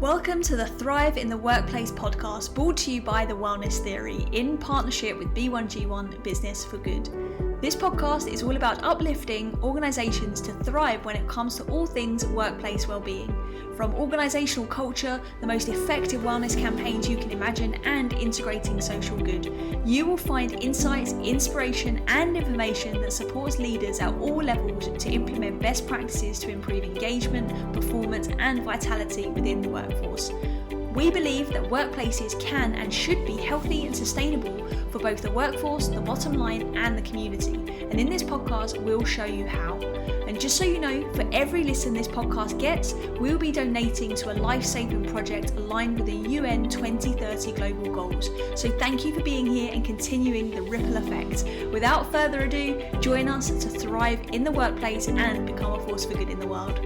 Welcome to the Thrive in the Workplace podcast, brought to you by The Wellness Theory in partnership with B1G1 Business for Good. This podcast is all about uplifting organisations to thrive when it comes to all things workplace wellbeing. From organisational culture, the most effective wellness campaigns you can imagine, and integrating social good. You will find insights, inspiration and information that supports leaders at all levels to implement best practices to improve engagement, performance and vitality within the workforce. We believe that workplaces can and should be healthy and sustainable for both the workforce, the bottom line and the community. And in this podcast, we'll show you how. And just so you know, for every listen this podcast gets, we'll be donating to a life-saving project aligned with the UN 2030 global goals. So thank you for being here and continuing the ripple effect. Without further ado, join us to thrive in the workplace and become a force for good in the world.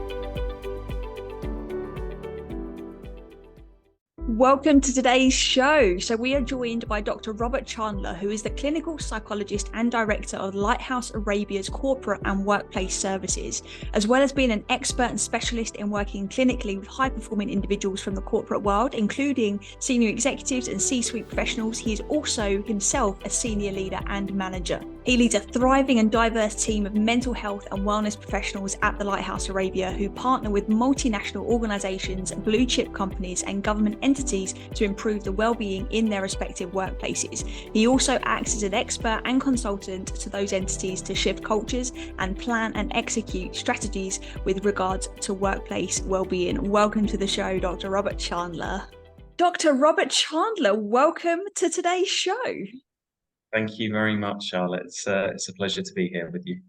Welcome to today's show. So we are joined by Dr. Robert Chandler, who is the clinical psychologist and director of Lighthouse Arabia's corporate and workplace services. As well as being an expert and specialist in working clinically with high-performing individuals from the corporate world, including senior executives and C-suite professionals, he is also himself a senior leader and manager. He leads a thriving and diverse team of mental health and wellness professionals at the Lighthouse Arabia who partner with multinational organisations, blue chip companies and government entities to improve the well-being in their respective workplaces. He also acts as an expert and consultant to those entities to shift cultures and plan and execute strategies with regards to workplace well-being. Welcome to the show, Dr. Robert Chandler. Dr. Robert Chandler, welcome to today's show. Thank you very much, Charlotte. It's a pleasure to be here with you.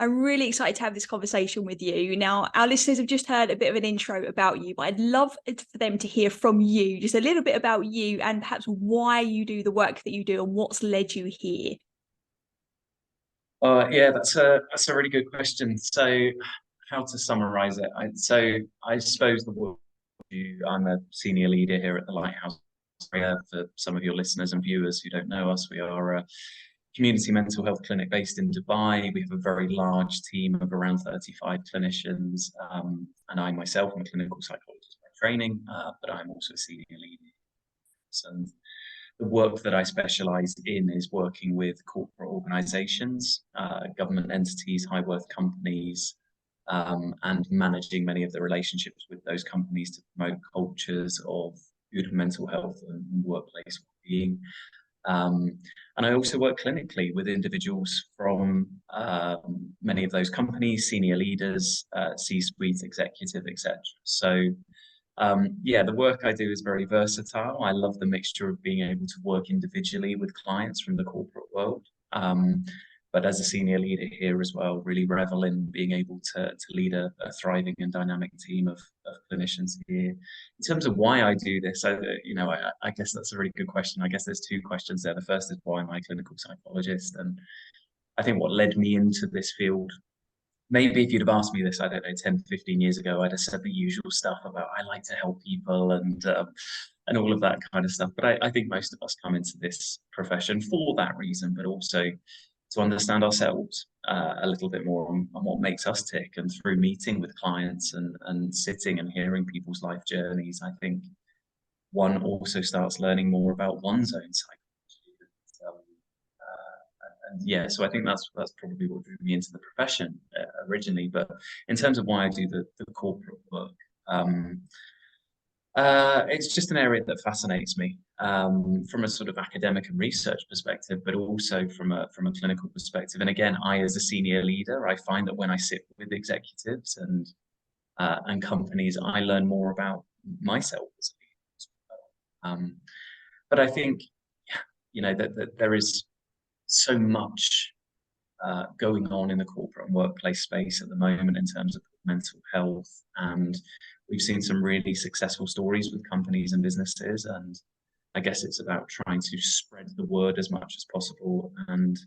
I'm really excited to have this conversation with you. Now, our listeners have just heard a bit of an intro about you, but I'd love for them to hear from you, just a little bit about you and perhaps why you do the work that you do and what's led you here. Yeah, that's a really good question. So, how to summarize it? I suppose the work I'm a senior leader here at the Lighthouse. For some of your listeners and viewers who don't know us, we are a community mental health clinic based in Dubai. We have a very large team of around 35 clinicians, and I myself am a clinical psychologist by training, but I'm also a senior leader. And the work that I specialize in is working with corporate organizations, government entities, high worth companies, and managing many of the relationships with those companies to promote cultures of good mental health and workplace well-being. And I also work clinically with individuals from many of those companies, senior leaders, C-suite executive, etc. So the work I do is very versatile. I love the mixture of being able to work individually with clients from the corporate world, but as a senior leader here as well, really revel in being able to lead a thriving and dynamic team of clinicians here. In terms of why I do this, I guess that's a really good question. I guess there's two questions there. The first is why am I a clinical psychologist? And I think what led me into this field, maybe if you'd have asked me this, I don't know, 10, 15 years ago, I'd have said the usual stuff about I like to help people and all of that kind of stuff. But I think most of us come into this profession for that reason, but also to understand ourselves a little bit more on what makes us tick. And through meeting with clients and sitting and hearing people's life journeys, I think one also starts learning more about one's own psychology. So I think that's probably what drew me into the profession originally. But in terms of why I do the corporate work, it's just an area that fascinates me from a sort of academic and research perspective, but also from a clinical perspective. And again, I, as a senior leader, I find that when I sit with executives and companies, I learn more about myself as a leader. But I think, that there is so much going on in the corporate and workplace space at the moment in terms of mental health, and we've seen some really successful stories with companies and businesses, and I guess it's about trying to spread the word as much as possible and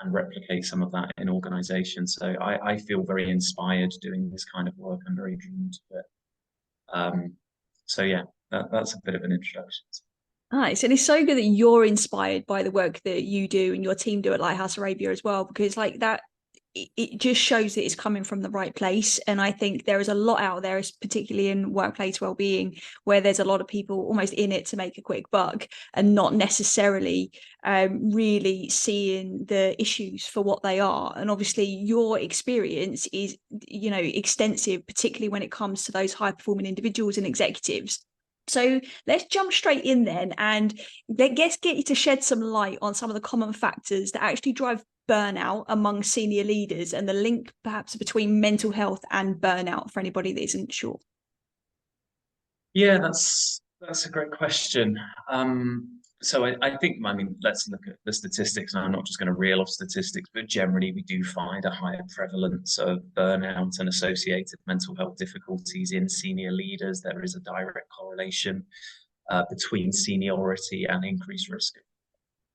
replicate some of that in organizations. So I feel very inspired doing this kind of work. I'm very drawn to it. That's a bit of an introduction. Nice. And it's so good that you're inspired by the work that you do and your team do at Lighthouse Arabia as well, because like that it just shows that it's coming from the right place. And I think there is a lot out there, particularly in workplace well-being, where there's a lot of people almost in it to make a quick buck and not necessarily really seeing the issues for what they are. And obviously your experience is, you know, extensive, particularly when it comes to those high-performing individuals and executives. So let's jump straight in then, and let's get you to shed some light on some of the common factors that actually drive burnout among senior leaders, and the link perhaps between mental health and burnout for anybody that isn't sure. Yeah, that's a great question. So I think, I mean, let's look at the statistics, and I'm not just going to reel off statistics, but generally we do find a higher prevalence of burnout and associated mental health difficulties in senior leaders. There is a direct correlation between seniority and increased risk of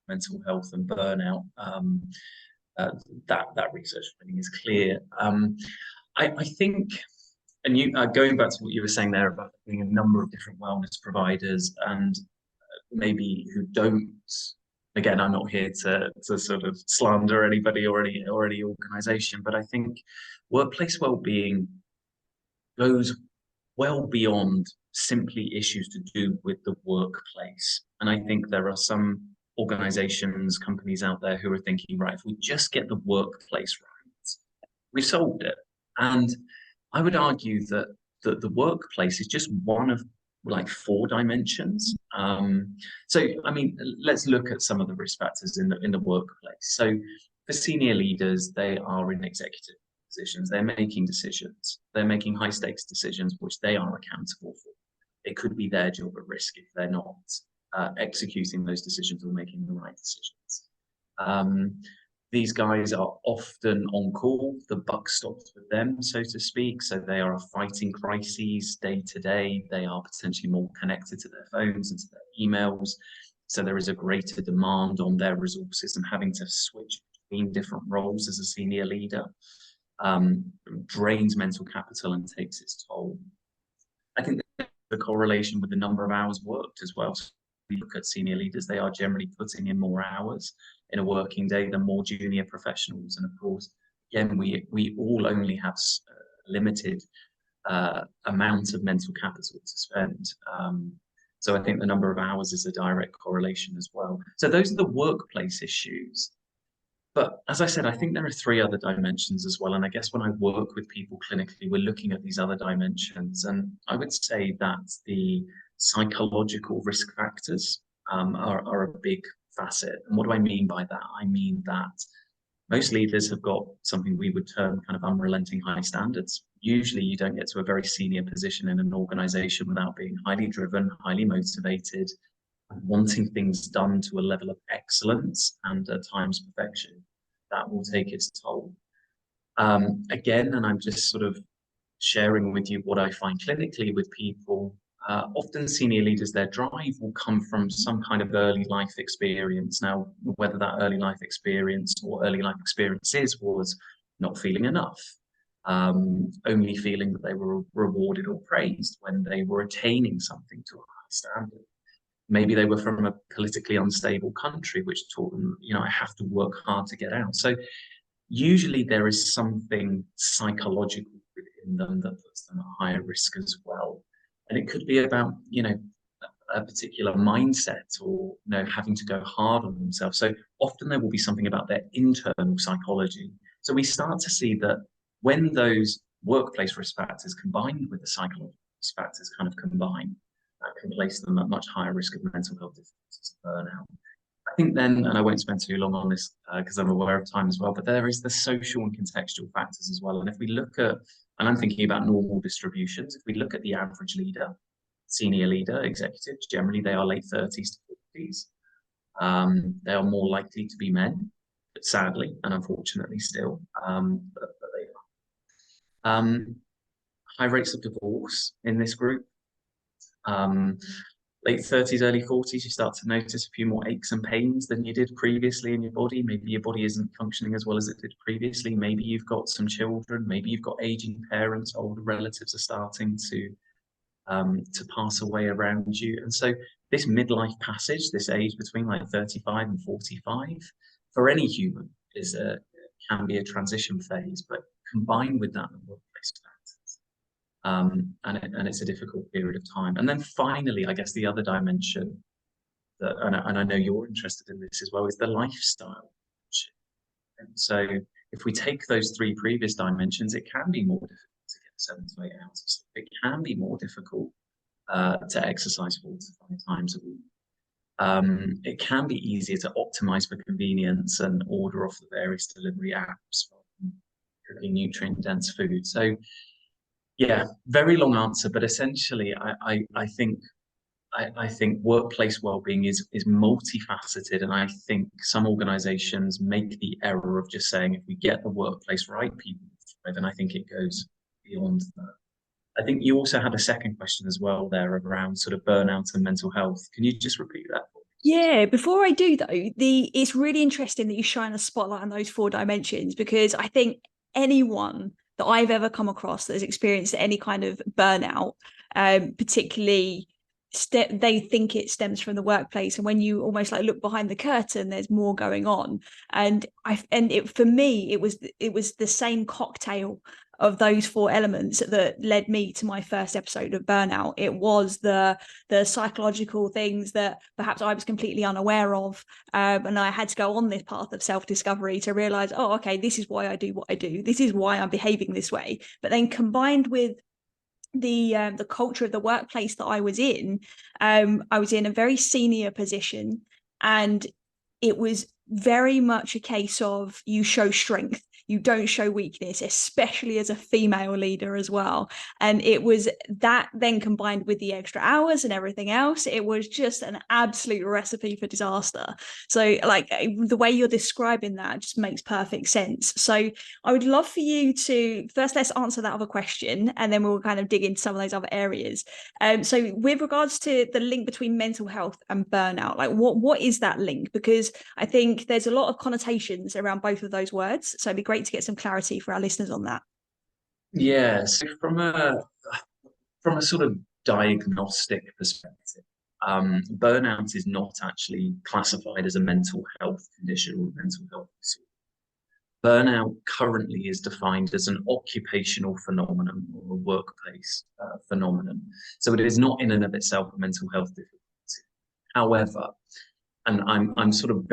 mental health and burnout. That research finding is clear. I think, and you going back to what you were saying there about being a number of different wellness providers, and maybe who don't. Again, I'm not here to sort of slander anybody or any organization, but I think workplace well-being goes well beyond simply issues to do with the workplace. And I think there are some organizations, companies out there who are thinking, right, if we just get the workplace right, we've solved it. And I would argue that the workplace is just one of like 4 dimensions. So, I mean, let's look at some of the risk factors in the workplace. So for senior leaders, they are in executive positions. They're making decisions. They're making high stakes decisions, which they are accountable for. It could be their job at risk if they're not executing those decisions or making the right decisions. These guys are often on call. The buck stops with them, so to speak. So they are fighting crises day to day. They are potentially more connected to their phones and to their emails. So there is a greater demand on their resources, and having to switch between different roles as a senior leader drains mental capital and takes its toll. I think there's a correlation with the number of hours worked as well. So we look at senior leaders, they are generally putting in more hours in a working day than more junior professionals. And of course, again, we all only have a limited amount of mental capital to spend. So I think the number of hours is a direct correlation as well. So those are the workplace issues. But as I said, I think there are 3 other dimensions as well. And I guess when I work with people clinically, we're looking at these other dimensions. And I would say that the psychological risk factors are a big facet. And what do I mean by that? I mean that most leaders have got something we would term kind of unrelenting high standards. Usually you don't get to a very senior position in an organization without being highly driven, highly motivated, and wanting things done to a level of excellence and at times perfection. That will take its toll. Again, and I'm just sort of sharing with you what I find clinically with people. Often senior leaders, their drive will come from some kind of early life experience. Now, whether that early life experience or early life experiences was not feeling enough, only feeling that they were rewarded or praised when they were attaining something to a high standard. Maybe they were from a politically unstable country, which taught them, you know, I have to work hard to get out. So usually there is something psychological within them that puts them at higher risk as well. And it could be about, you know, a particular mindset or, you know, having to go hard on themselves. So often there will be something about their internal psychology. So we start to see that when those workplace risk factors combined with the psychological risk factors kind of combine, that can place them at much higher risk of mental health difficulties and burnout. I think then, and I won't spend too long on this because I'm aware of time as well, but there is the social and contextual factors as well. And if we look at, and I'm thinking about normal distributions, if we look at the average leader, senior leader, executives, generally they are late 30s to 40s. They are more likely to be men, but sadly and unfortunately still, but they are. High rates of divorce in this group. Late 30s, early 40s, you start to notice a few more aches and pains than you did previously in your body. Maybe your body isn't functioning as well as it did previously. Maybe you've got some children. Maybe you've got aging parents. Older relatives are starting to pass away around you. And so this midlife passage, this age between like 35 and 45, for any human is can be a transition phase, but combined with that, the workplace factors. And it's a difficult period of time. And then finally, I guess the other dimension that, and I know you're interested in this as well, is the lifestyle. And so if we take those three previous dimensions, it can be more difficult to get 7 to 8 hours of sleep. It can be more difficult to exercise 4 to 5 times a week. It can be easier to optimize for convenience and order off the various delivery apps for cooking nutrient-dense food. So, yeah, very long answer, but essentially, I think workplace well-being is multifaceted, and I think some organizations make the error of just saying if we get the workplace right, people thrive, and I think it goes beyond that. I think you also had a second question as well there around sort of burnout and mental health. Can you just repeat that for me? Yeah, before I do though, it's really interesting that you shine a spotlight on those 4 dimensions, because I think anyone that I've ever come across that has experienced any kind of burnout, particularly they think it stems from the workplace, and when you almost like look behind the curtain, there's more going on. And for me, it was the same cocktail of those 4 elements that led me to my first episode of Burnout. It was the psychological things that perhaps I was completely unaware of, and I had to go on this path of self-discovery to realize, oh, okay, this is why I do what I do. This is why I'm behaving this way. But then combined with the culture of the workplace that I was in a very senior position, and it was very much a case of you show strength, you don't show weakness, especially as a female leader as well. And it was that then combined with the extra hours and everything else, it was just an absolute recipe for disaster. So like the way you're describing that just makes perfect sense. So I would love for you to first, let's answer that other question, and then we'll kind of dig into some of those other areas. So with regards to the link between mental health and burnout, like what is that link? Because I think there's a lot of connotations around both of those words. So it'd be great to get some clarity for our listeners on that. Yeah, so from a sort of diagnostic perspective, burnout is not actually classified as a mental health condition or mental health disorder. Burnout currently is defined as an occupational phenomenon or a workplace phenomenon. So it is not in and of itself a mental health difficulty. However, and I'm sort of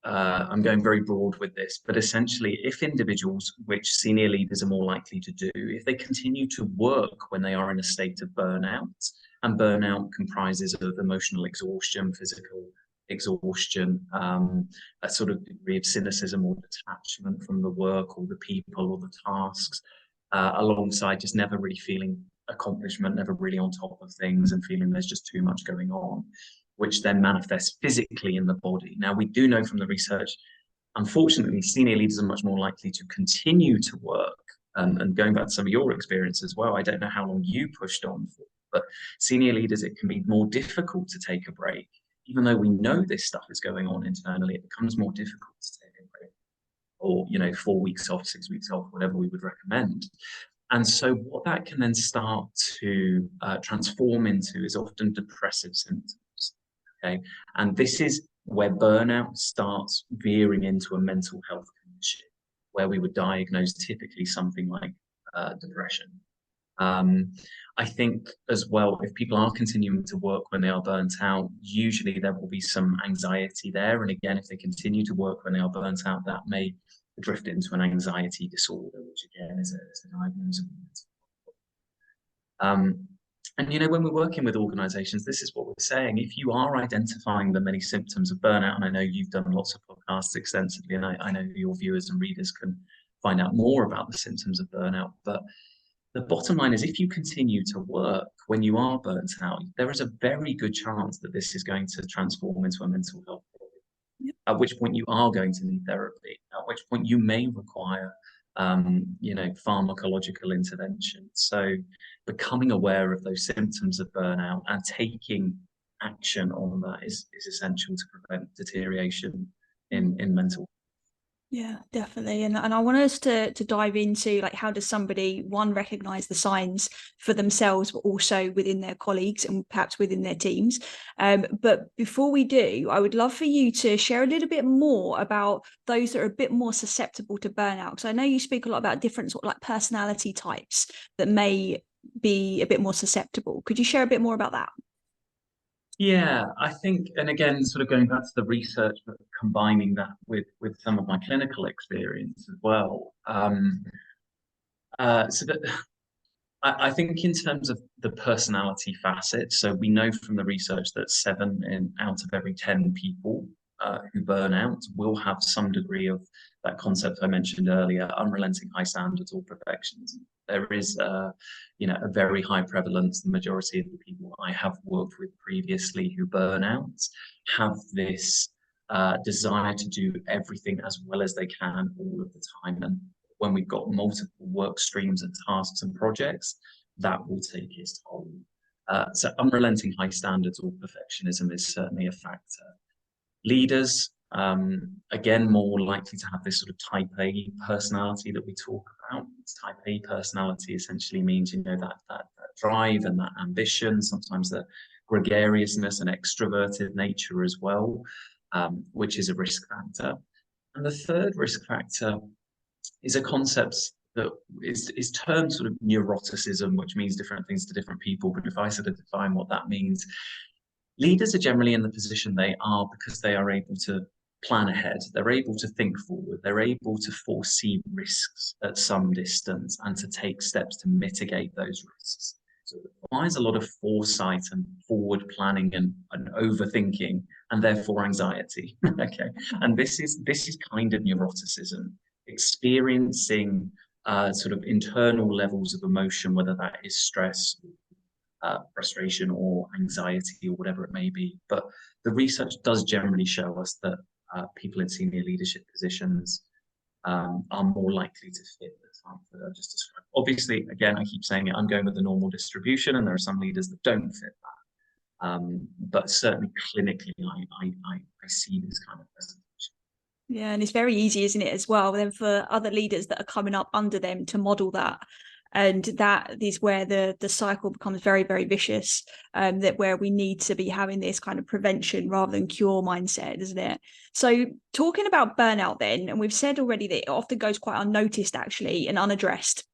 I'm going very broad with this, but essentially, if individuals, which senior leaders are more likely to do, if they continue to work when they are in a state of burnout, and burnout comprises of emotional exhaustion, physical exhaustion, a sort of degree of cynicism or detachment from the work or the people or the tasks, alongside just never really feeling accomplishment, never really on top of things, and feeling there's just too much going on, which then manifests physically in the body. Now, we do know from the research, unfortunately, senior leaders are much more likely to continue to work. And going back to some of your experience as well, I don't know how long you pushed on for, but senior leaders, it can be more difficult to take a break. Even though we know this stuff is going on internally, it becomes more difficult to take a break. Or, 4 weeks off, 6 weeks off, whatever we would recommend. And so what that can then start to transform into is often depressive symptoms. Okay, and this is where burnout starts veering into a mental health condition, where we would diagnose typically something like depression. I think as well, if people are continuing to work when they are burnt out, usually there will be some anxiety there. And again, if they continue to work when they are burnt out, that may drift into an anxiety disorder, which again is a diagnosis of mental health. And when we're working with organizations, this is what we're saying. If you are identifying the many symptoms of burnout, and I know you've done lots of podcasts extensively, and I know your viewers and readers can find out more about the symptoms of burnout, but the bottom line is if you continue to work when you are burnt out, there is a very good chance that this is going to transform into a mental health problem, at which point you are going to need therapy, at which point you may require pharmacological intervention. So becoming aware of those symptoms of burnout and taking action on that is essential to prevent deterioration in mental health. Yeah, definitely. And I want us to dive into like how does somebody one recognize the signs for themselves, but also within their colleagues and perhaps within their teams. But before we do, I would love for you to share a little bit more about those that are a bit more susceptible to burnout. Because I know you speak a lot about different sort of like personality types that may be a bit more susceptible. Could you share a bit more about that? Yeah, I think, and again, sort of going back to the research, but combining that with some of my clinical experience as well. So that I think in terms of the personality facet, so we know from the research that out of every 10 people who burn out will have some degree of that concept I mentioned earlier, unrelenting high standards or perfectionism. There is, a very high prevalence. The majority of the people I have worked with previously who burn out have this desire to do everything as well as they can all of the time. And when we've got multiple work streams and tasks and projects, that will take its toll. So unrelenting high standards or perfectionism is certainly a factor. Leaders, again, more likely to have this sort of type A personality that we talk about. Type A personality essentially means, that drive and that ambition, sometimes the gregariousness and extroverted nature as well, which is a risk factor. And the third risk factor is a concept that is termed sort of neuroticism, which means different things to different people. But if I sort of define what that means, leaders are generally in the position they are because they are able to plan ahead. They're able to think forward. They're able to foresee risks at some distance and to take steps to mitigate those risks. So it requires a lot of foresight and forward planning and overthinking, and therefore anxiety. Okay, and this is kind of neuroticism, experiencing sort of internal levels of emotion, whether that is stress, frustration, or anxiety, or whatever it may be. But the research does generally show us that people in senior leadership positions are more likely to fit the type that I just described. Obviously, again, I keep saying it, I'm going with the normal distribution, and there are some leaders that don't fit that. But certainly clinically, I see this kind of presentation. Yeah, and it's very easy, isn't it, as well, then for other leaders that are coming up under them to model that. And that is where the cycle becomes very, very vicious, that where we need to be having this kind of prevention rather than cure mindset, isn't it? So talking about burnout then, and we've said already that it often goes quite unnoticed actually and unaddressed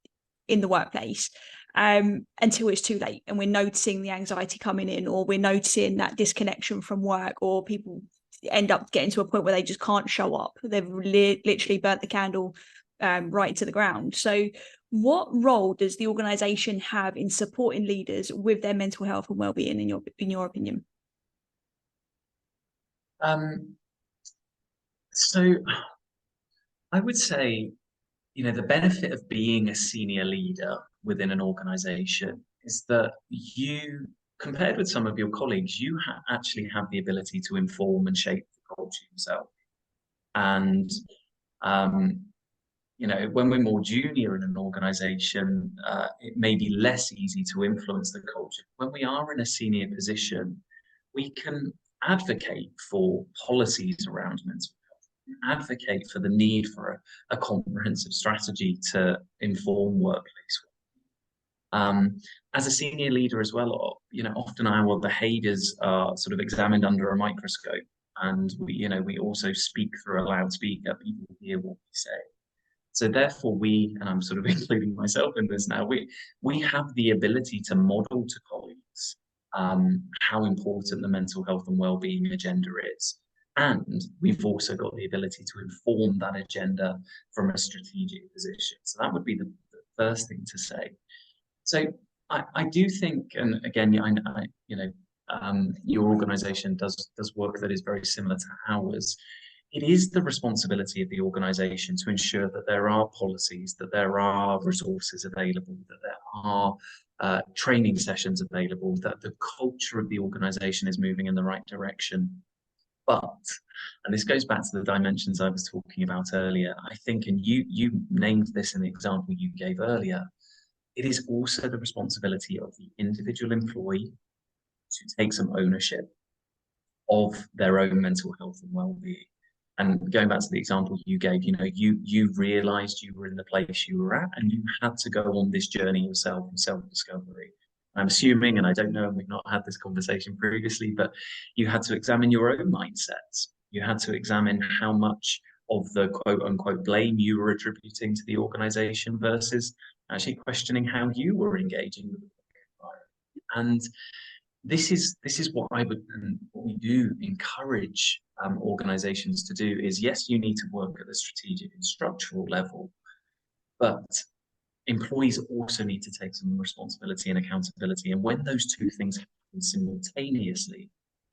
in the workplace, until it's too late and we're noticing the anxiety coming in, or we're noticing that disconnection from work, or people end up getting to a point where they just can't show up. They've literally burnt the candle right to the ground. So what role does the organization have in supporting leaders with their mental health and well-being in your opinion? So I would say, the benefit of being a senior leader within an organization is that you, compared with some of your colleagues, you actually have the ability to inform and shape the culture yourself. And, when we're more junior in an organization, it may be less easy to influence the culture. When we are in a senior position, we can advocate for policies around mental health, advocate for the need for a comprehensive strategy to inform workplace. As a senior leader as well, often our behaviours are sort of examined under a microscope, and we also speak through a loudspeaker. People hear what we say. So therefore, and I'm sort of including myself in this now, we have the ability to model to colleagues how important the mental health and well-being agenda is. And we've also got the ability to inform that agenda from a strategic position. So that would be the first thing to say. So I do think, and again, your organization does work that is very similar to ours. It is the responsibility of the organization to ensure that there are policies, that there are resources available, that there are training sessions available, that the culture of the organization is moving in the right direction. But, and this goes back to the dimensions I was talking about earlier, I think, and you named this in the example you gave earlier, it is also the responsibility of the individual employee to take some ownership of their own mental health and well-being. And going back to the example you gave, you realized you were in the place you were at, and you had to go on this journey yourself and self-discovery. I'm assuming, and I don't know, and we've not had this conversation previously, but you had to examine your own mindsets. You had to examine how much of the quote unquote blame you were attributing to the organization versus actually questioning how you were engaging with the environment. And this is what I would, and what we do encourage organizations to do is, yes, you need to work at the strategic and structural level, but employees also need to take some responsibility and accountability. And when those two things happen simultaneously,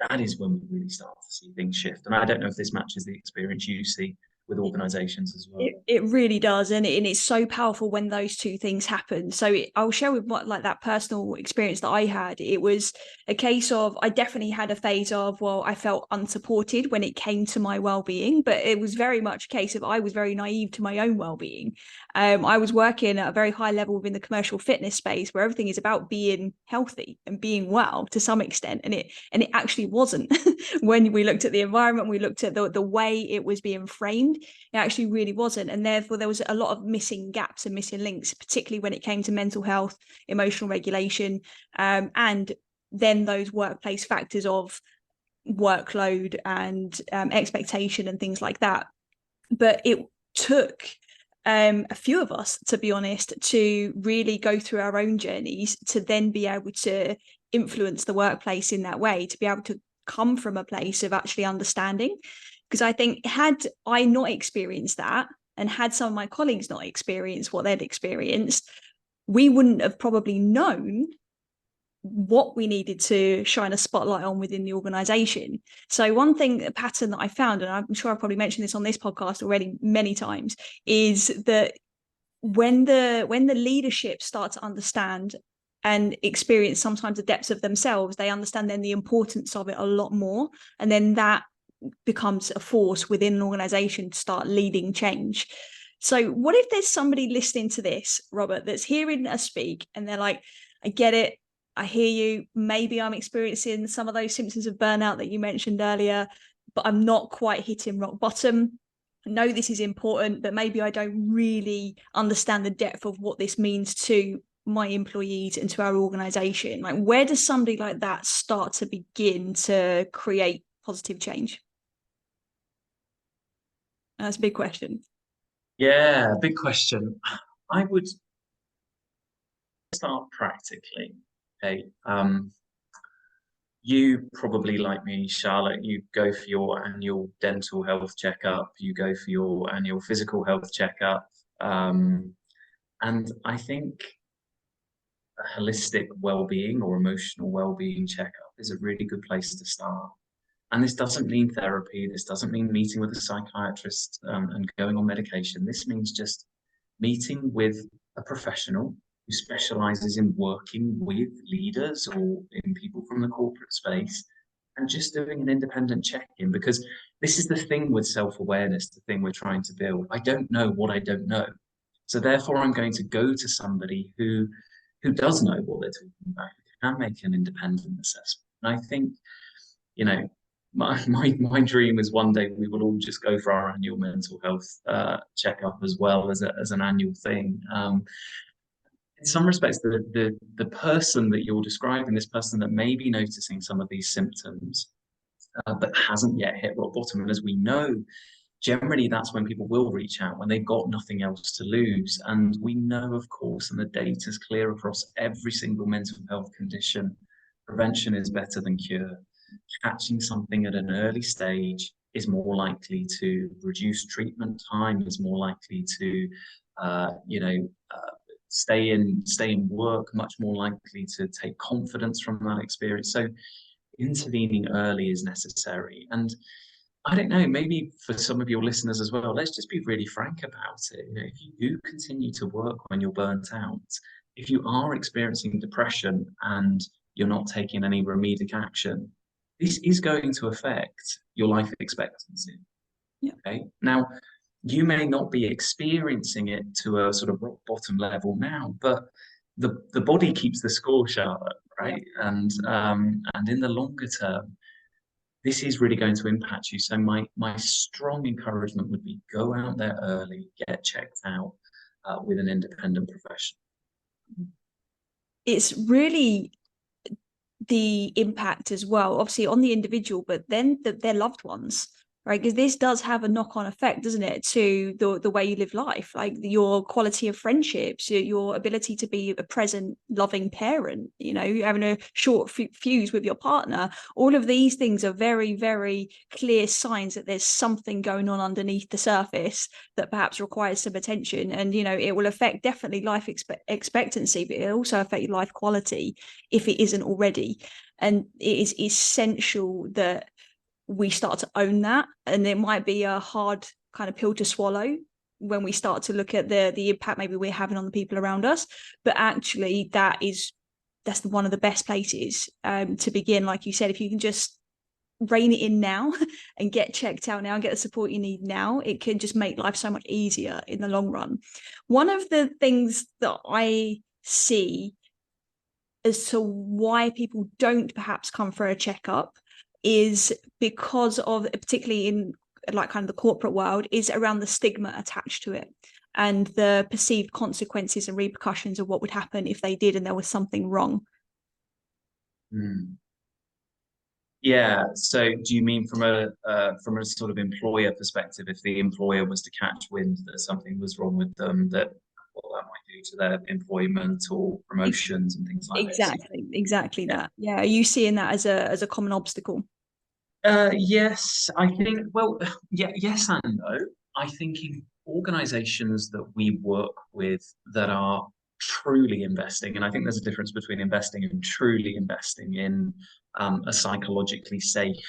that is when we really start to see things shift. And I don't know if this matches the experience you see with organizations as well. It really does, and it's so powerful when those two things happen. So I'll share with what, like, that personal experience that I had. It was a case of, I definitely had a phase of, well, I felt unsupported when it came to my well-being, but it was very much a case of I was very naive to my own well-being. I was working at a very high level within the commercial fitness space, where everything is about being healthy and being well to some extent, and it actually wasn't. When we looked at the environment, we looked at the way it was being framed, it actually really wasn't. And therefore there was a lot of missing gaps and missing links, particularly when it came to mental health, emotional regulation, and then those workplace factors of workload and expectation and things like that. But it took a few of us, to be honest, to really go through our own journeys to then be able to influence the workplace in that way, to be able to come from a place of actually understanding. Because I think, had I not experienced that, and had some of my colleagues not experienced what they'd experienced, we wouldn't have probably known what we needed to shine a spotlight on within the organization. So one thing, a pattern that I found, and I'm sure I've probably mentioned this on this podcast already many times, is that when the leadership start to understand and experience sometimes the depths of themselves, they understand then the importance of it a lot more. And then that becomes a force within an organization to start leading change. So what if there's somebody listening to this, Robert, that's hearing us speak, and they're like, I get it, I hear you, maybe I'm experiencing some of those symptoms of burnout that you mentioned earlier, but I'm not quite hitting rock bottom. I know this is important, but maybe I don't really understand the depth of what this means to my employees and to our organization. Like, where does somebody like that start to begin to create positive change? That's a big question. Yeah, big question. I would start practically. Okay. You probably, like me, Charlotte, you go for your annual dental health checkup, you go for your annual physical health checkup. And I think a holistic well-being or emotional well-being checkup is a really good place to start. And this doesn't mean therapy. This doesn't mean meeting with a psychiatrist and going on medication. This means just meeting with a professional who specializes in working with leaders or in people from the corporate space, and just doing an independent check-in, because this is the thing with self-awareness, the thing we're trying to build. I don't know what I don't know. So therefore, I'm going to go to somebody who does know what they're talking about, who can make an independent assessment. And I think, my dream is one day we will all just go for our annual mental health checkup as well as an annual thing. In some respects, the person that you're describing, this person that may be noticing some of these symptoms, but hasn't yet hit rock bottom. And as we know, generally that's when people will reach out, when they've got nothing else to lose. And we know, of course, and the data is clear across every single mental health condition, prevention is better than cure. Catching something at an early stage is more likely to reduce treatment time, is more likely to, stay in work, much more likely to take confidence from that experience. So intervening early is necessary. And I don't know, maybe for some of your listeners as well, let's just be really frank about it. If you do continue to work when you're burnt out, if you are experiencing depression and you're not taking any remedial action, this is going to affect your life expectancy. Yeah. Okay. Now, you may not be experiencing it to a sort of rock bottom level now, but the body keeps the score, Charlotte, right? Yeah. And in the longer term, this is really going to impact you. So my strong encouragement would be go out there early, get checked out with an independent professional. It's really the impact as well, obviously on the individual, but then their loved ones, right? Because this does have a knock-on effect, doesn't it, to the way you live life, like your quality of friendships, your ability to be a present, loving parent, you're having a short fuse with your partner. All of these things are very, very clear signs that there's something going on underneath the surface that perhaps requires some attention. And, it will affect definitely life expectancy, but it'll also affect your life quality if it isn't already. And it is essential that we start to own that. And it might be a hard kind of pill to swallow when we start to look at the impact maybe we're having on the people around us. But actually that's one of the best places to begin. Like you said, if you can just rein it in now and get checked out now and get the support you need now, it can just make life so much easier in the long run. One of the things that I see as to why people don't perhaps come for a checkup is because of, particularly in like kind of the corporate world, is around the stigma attached to it and the perceived consequences and repercussions of what would happen if they did and there was something wrong. Yeah. So do you mean from a sort of employer perspective, if the employer was to catch wind that something was wrong with them, that what that might do to their employment or promotions and things like this? Exactly that. Yeah. Are you seeing that as a common obstacle? Yes, I think, well, yeah, yes and no. I think in organizations that we work with that are truly investing, and I think there's a difference between investing and truly investing in a psychologically safe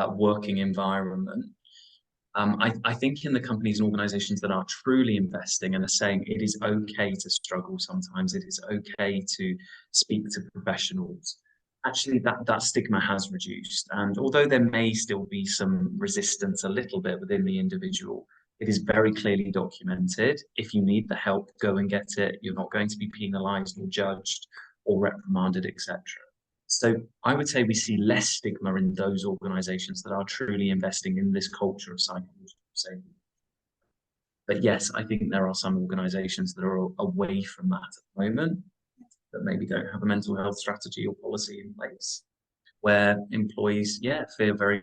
working environment. I think in the companies and organizations that are truly investing and are saying it is okay to struggle sometimes, it is okay to speak to professionals, actually that stigma has reduced. And although there may still be some resistance a little bit within the individual, it is very clearly documented. If you need the help, go and get it. You're not going to be penalized or judged or reprimanded, etc. So I would say we see less stigma in those organizations that are truly investing in this culture of psychological safety. But yes, I think there are some organizations that are away from that at the moment, that maybe don't have a mental health strategy or policy in place, where employees, fear very,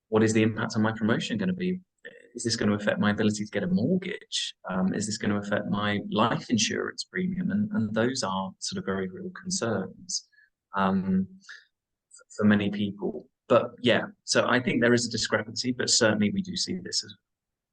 what is the impact on my promotion going to be? Is this going to affect my ability to get a mortgage? Is this going to affect my life insurance premium? And those are sort of very real concerns for many people. But yeah, so I think there is a discrepancy, but certainly we do see this as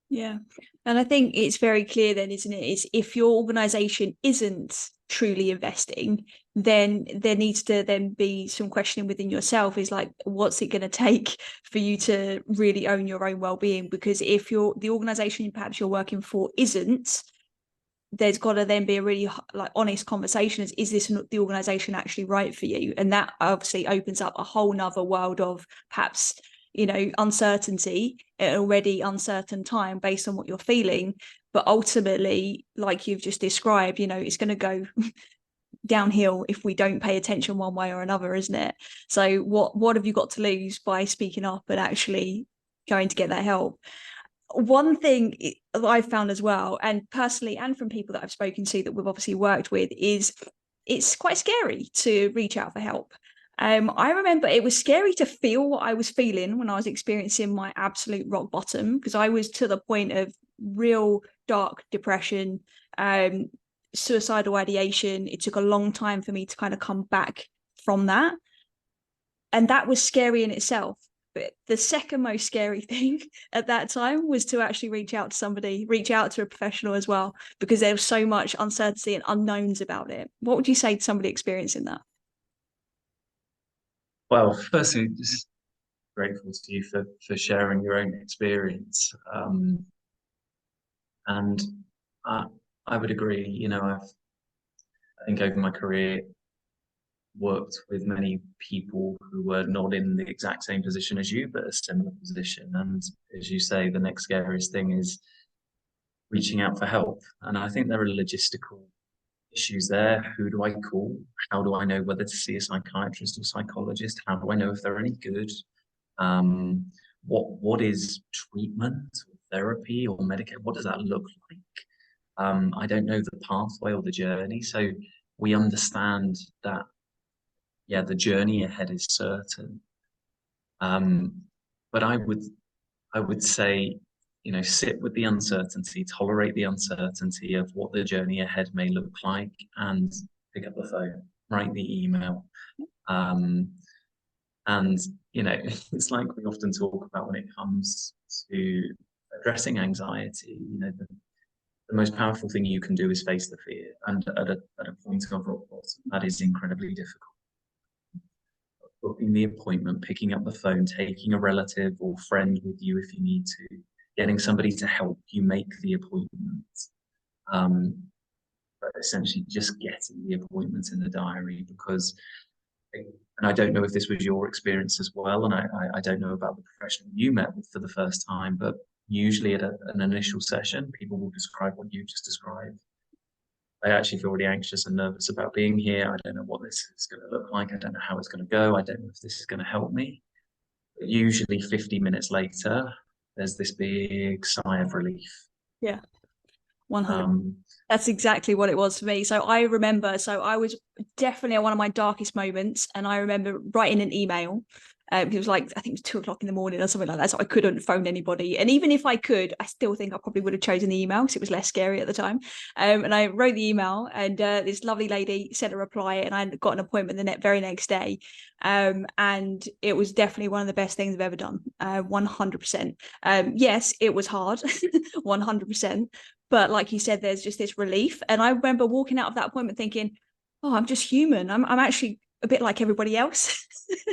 Yeah. And I think it's very clear then, isn't it? Is if your organization isn't truly investing, then there needs to then be some questioning within yourself, is like, what's it going to take for you to really own your own well-being? Because if the organization perhaps you're working for isn't, there's got to then be a really like honest conversation. Is this the organization actually right for you? And that obviously opens up a whole nother world of perhaps uncertainty at an already uncertain time based on what you're feeling. But ultimately, like you've just described, it's going to go downhill if we don't pay attention one way or another, isn't it? So what have you got to lose by speaking up and actually going to get that help? One thing that I've found as well, and personally, and from people that I've spoken to that we've obviously worked with, is it's quite scary to reach out for help. I remember it was scary to feel what I was feeling when I was experiencing my absolute rock bottom, because I was to the point of real dark depression, suicidal ideation. It took a long time for me to kind of come back from that. And that was scary in itself. But the second most scary thing at that time was to actually reach out to a professional as well, because there was so much uncertainty and unknowns about it. What would you say to somebody experiencing that? well. Firstly, just grateful to you for sharing your own experience. And I would agree. I think over my career worked with many people who were not in the exact same position as you, but a similar position. And as you say, the next scariest thing is reaching out for help. And I think there are logistical issues there. Who do I call? How do I know whether to see a psychiatrist or psychologist? How do I know if they're any good? What is treatment or therapy or medication? What does that look like? I don't know the pathway or the journey. So we understand that, yeah, the journey ahead is certain. But I would say, sit with the uncertainty, tolerate the uncertainty of what the journey ahead may look like, and pick up the phone, write the email. And, it's like we often talk about when it comes to addressing anxiety, the most powerful thing you can do is face the fear. And at a point of rock bottom, that is incredibly difficult. Booking the appointment, picking up the phone, taking a relative or friend with you if you need to, getting somebody to help you make the appointment. But essentially just getting the appointment in the diary, because, and I don't know if this was your experience as well, and I don't know about the professional you met with for the first time, but usually at an initial session, people will describe what you just described. I actually feel really anxious and nervous about being here. I don't know what this is going to look like. I don't know how it's going to go. I don't know if this is going to help me. But usually 50 minutes later, there's this big sigh of relief. Yeah, 100. That's exactly what it was for me. So I remember, I was definitely at one of my darkest moments, and I remember writing an email. It was like, I think it was 2 o'clock in the morning or something like that. So I couldn't phone anybody. And even if I could, I still think I probably would have chosen the email because it was less scary at the time. And I wrote the email, and this lovely lady sent a reply, and I got an appointment the very next day. And it was definitely one of the best things I've ever done. 100%. Yes, it was hard, 100%. But like you said, there's just this relief. And I remember walking out of that appointment thinking, oh, I'm just human. I'm actually a bit like everybody else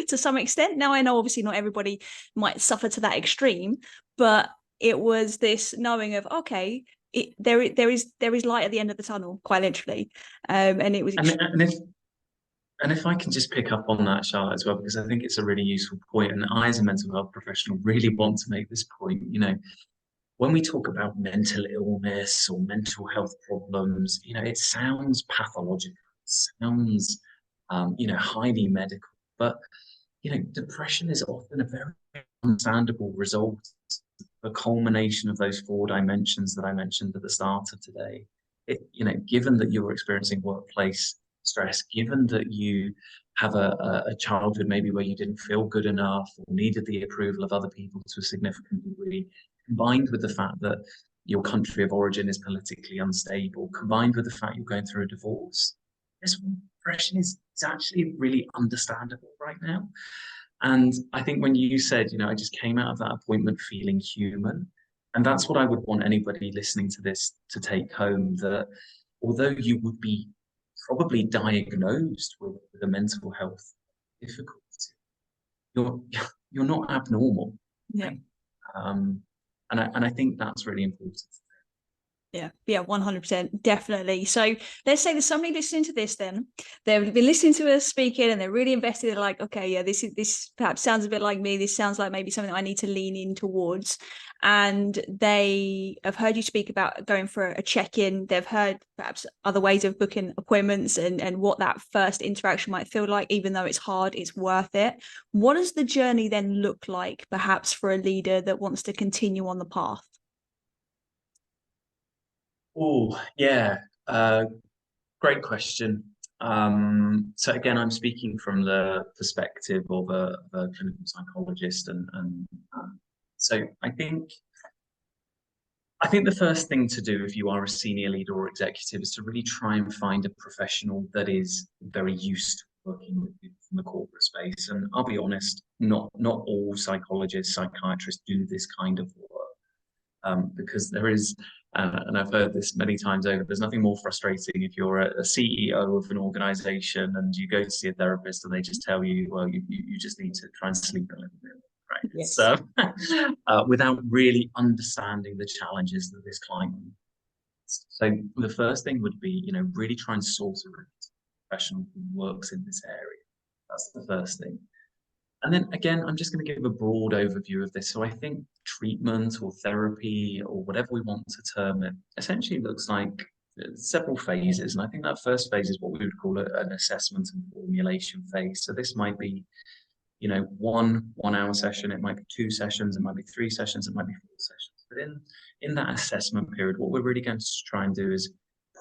to some extent. Now, I know obviously not everybody might suffer to that extreme, but it was this knowing of, okay, there is light at the end of the tunnel, quite literally. And it was and if I can just pick up on that, Charlotte, as well, because I think it's a really useful point, and I as a mental health professional really want to make this point. When we talk about mental illness or mental health problems, it sounds pathological, it sounds highly medical, but depression is often a very understandable result, a culmination of those 4 dimensions that I mentioned at the start of today. Given that you're experiencing workplace stress, given that you have a childhood maybe where you didn't feel good enough or needed the approval of other people to a significant degree, combined with the fact that your country of origin is politically unstable, combined with the fact you're going through a divorce, depression is actually really understandable right now. And I think when you said, I just came out of that appointment feeling human, and that's what I would want anybody listening to this to take home, that although you would be probably diagnosed with a mental health difficulty, you're not abnormal. Yeah. Right? And I think that's really important. Yeah, 100%, definitely. So let's say there's somebody listening to this, then they've been listening to us speaking and they're really invested. They're like, okay, yeah, this perhaps sounds a bit like me. This sounds like maybe something I need to lean in towards. And they have heard you speak about going for a check-in. They've heard perhaps other ways of booking appointments and what that first interaction might feel like. Even though it's hard, it's worth it. What does the journey then look like, perhaps for a leader that wants to continue on the path? Oh, yeah. Great question. So again, I'm speaking from the perspective of a clinical psychologist, and so I think the first thing to do if you are a senior leader or executive is to really try and find a professional that is very used to working with people from the corporate space. And I'll be honest, not all psychologists, psychiatrists do this kind of work, because there is. And I've heard this many times over, there's nothing more frustrating if you're a CEO of an organization and you go to see a therapist and they just tell you, well, you just need to try and sleep a little bit, right? Yes. So without really understanding the challenges that this client has. So the first thing would be, really try and source a professional who works in this area. That's the first thing. And then again, I'm just going to give a broad overview of this. So I think treatment or therapy or whatever we want to term it essentially looks like several phases. And I think that first phase is what we would call an assessment and formulation phase. So this might be, one hour session, it might be 2 sessions, it might be 3 sessions, it might be 4 sessions. But in that assessment period, what we're really going to try and do is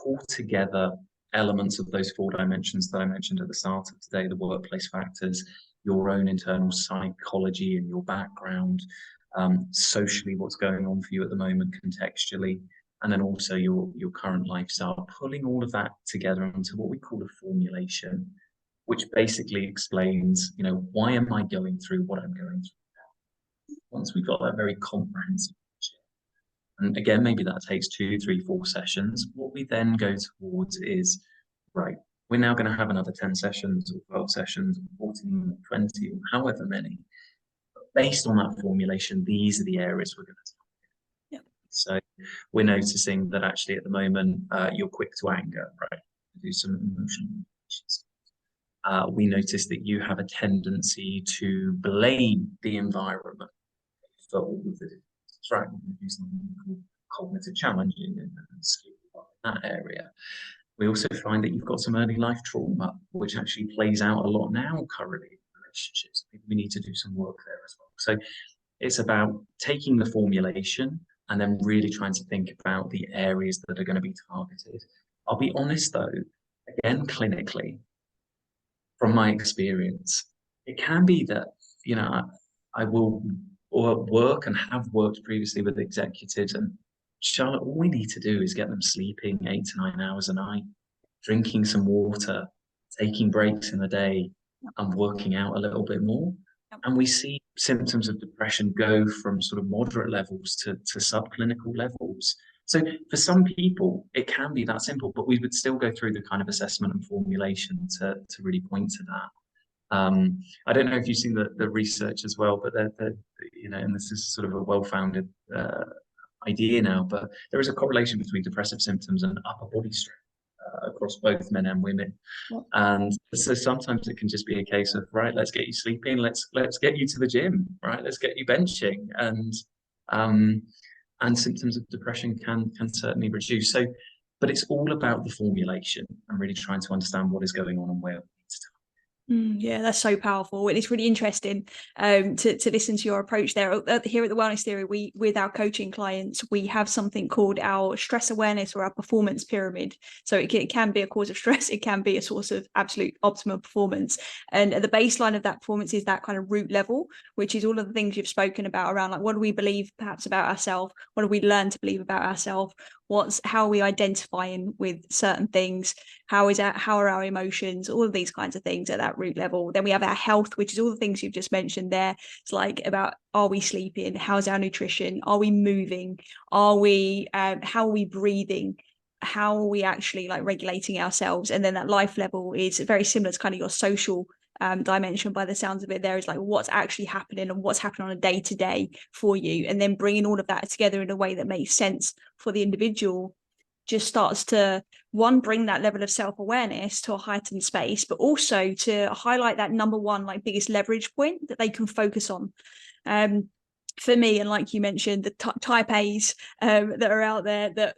pull together elements of those 4 dimensions that I mentioned at the start of today: the workplace factors, your own internal psychology and your background, socially, what's going on for you at the moment, contextually, and then also your current lifestyle, pulling all of that together into what we call a formulation, which basically explains, why am I going through what I'm going through now? Once we've got that very comprehensive picture, and again, maybe that takes 2, 3, 4 sessions, what we then go towards is, right, we're now going to have another 10 sessions or 12 sessions or 14 or 20 or however many. But based on that formulation, these are the areas we're going to target. Yep. So we're noticing that actually at the moment, you're quick to anger, right? Do some emotional manipulations. We notice that you have a tendency to blame the environment for all of the differences, right? We do something called cognitive challenging and skill in that area. We also find that you've got some early life trauma, which actually plays out a lot now currently in relationships. We need to do some work there as well. So it's about taking the formulation and then really trying to think about the areas that are going to be targeted. I'll be honest though, again, clinically, from my experience, it can be that, I will work and have worked previously with executives, and Charlotte, all we need to do is get them sleeping 8 to 9 hours a night, drinking some water, taking breaks in the day, and working out a little bit more. And we see symptoms of depression go from sort of moderate levels to subclinical levels. So for some people, it can be that simple, but we would still go through the kind of assessment and formulation to really point to that. I don't know if you've seen the research as well, but and this is sort of a well-founded idea now, but there is a correlation between depressive symptoms and upper body strength across both men and women. Yep. And so sometimes it can just be a case of, right, let's get you sleeping, let's get you to the gym, right, let's get you benching, and symptoms of depression can certainly reduce. So, but it's all about the formulation and really trying to understand what is going on and where it needs to. Yeah, that's so powerful, and it's really interesting to listen to your approach there. Here at the Wellness Theory, we, with our coaching clients, we have something called our stress awareness or our performance pyramid. So it can be a cause of stress, it can be a source of absolute optimal performance, and at the baseline of that performance is that kind of root level, which is all of the things you've spoken about around, like, what do we believe perhaps about ourselves, what do we learn to believe about ourselves, how are we identifying with certain things, how are our emotions, all of these kinds of things at that root level. Then we have our health, which is all the things you've just mentioned there. It's like about, are we sleeping, how's our nutrition, are we moving, how are we breathing, how are we actually like regulating ourselves. And then that life level is very similar to kind of your social dimension by the sounds of it. There is like what's actually happening and what's happening on a day-to-day for you, and then bringing all of that together in a way that makes sense for the individual just starts to, one, bring that level of self-awareness to a heightened space, but also to highlight that number one, like, biggest leverage point that they can focus on. For me, and like you mentioned, the type A's that are out there that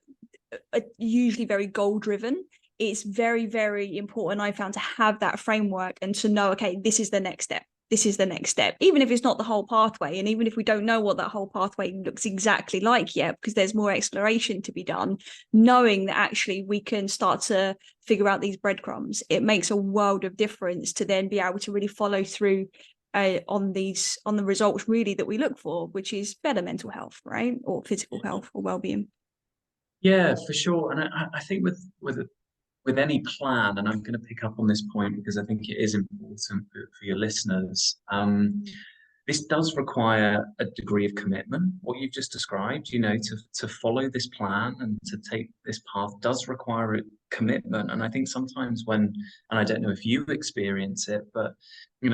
are usually very goal driven, it's very, very important, I found, to have that framework and to know, okay, this is the next step. This is the next step, even if it's not the whole pathway. And even if we don't know what that whole pathway looks exactly like yet, because there's more exploration to be done, knowing that actually we can start to figure out these breadcrumbs, it makes a world of difference to then be able to really follow through on the results really that we look for, which is better mental health, right? Or physical health or well-being. Yeah, for sure. And I think with any plan, and I'm going to pick up on this point because I think it is important for your listeners, this does require a degree of commitment. What you've just described, to follow this plan and to take this path does require a commitment. And I think sometimes and I don't know if you experience it, but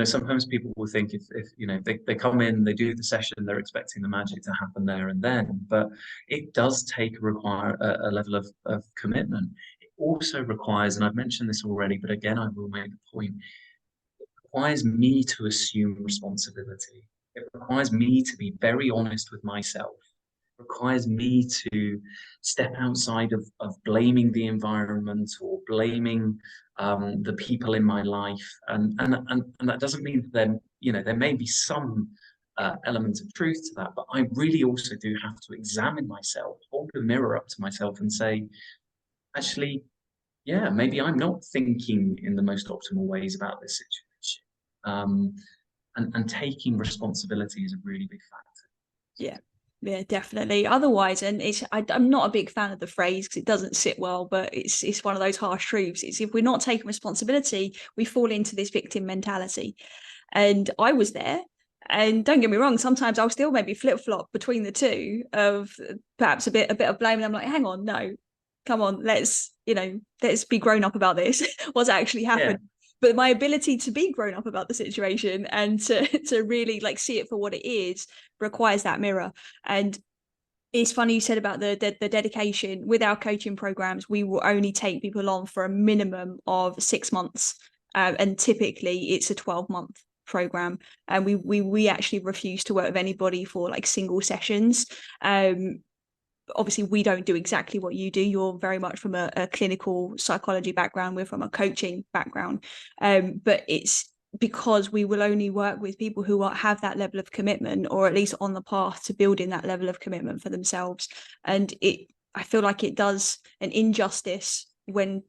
sometimes people will think if they come in, they do the session, they're expecting the magic to happen there and then. But it does require a level of commitment. Also requires, and I've mentioned this already, but again, I will make the point, it requires me to assume responsibility. It requires me to be very honest with myself requires me to step outside of blaming the environment or blaming the people in my life, and that doesn't mean that there may be some element of truth to that, but I really also do have to examine myself, hold the mirror up to myself, and say, actually, yeah, maybe I'm not thinking in the most optimal ways about this situation. And taking responsibility is a really big factor. Yeah, definitely. Otherwise, and I'm not a big fan of the phrase because it doesn't sit well, but it's one of those harsh truths. It's if we're not taking responsibility, we fall into this victim mentality. And I was there. And don't get me wrong, sometimes I'll still maybe flip-flop between the two of perhaps a bit of blame. And I'm like, hang on, no, come on, let's be grown up about this. What's actually happened? But my ability to be grown up about the situation and to really like see it for what it is requires that mirror. And it's funny you said about the dedication. With our coaching programs, we will only take people on for a minimum of 6 months, and typically it's a 12-month program, and we actually refuse to work with anybody for like single sessions. Obviously we don't do exactly what you do. You're very much from a clinical psychology background. We're from a coaching background, but it's because we will only work with people who have that level of commitment, or at least on the path to building that level of commitment for themselves. And I feel like it does an injustice when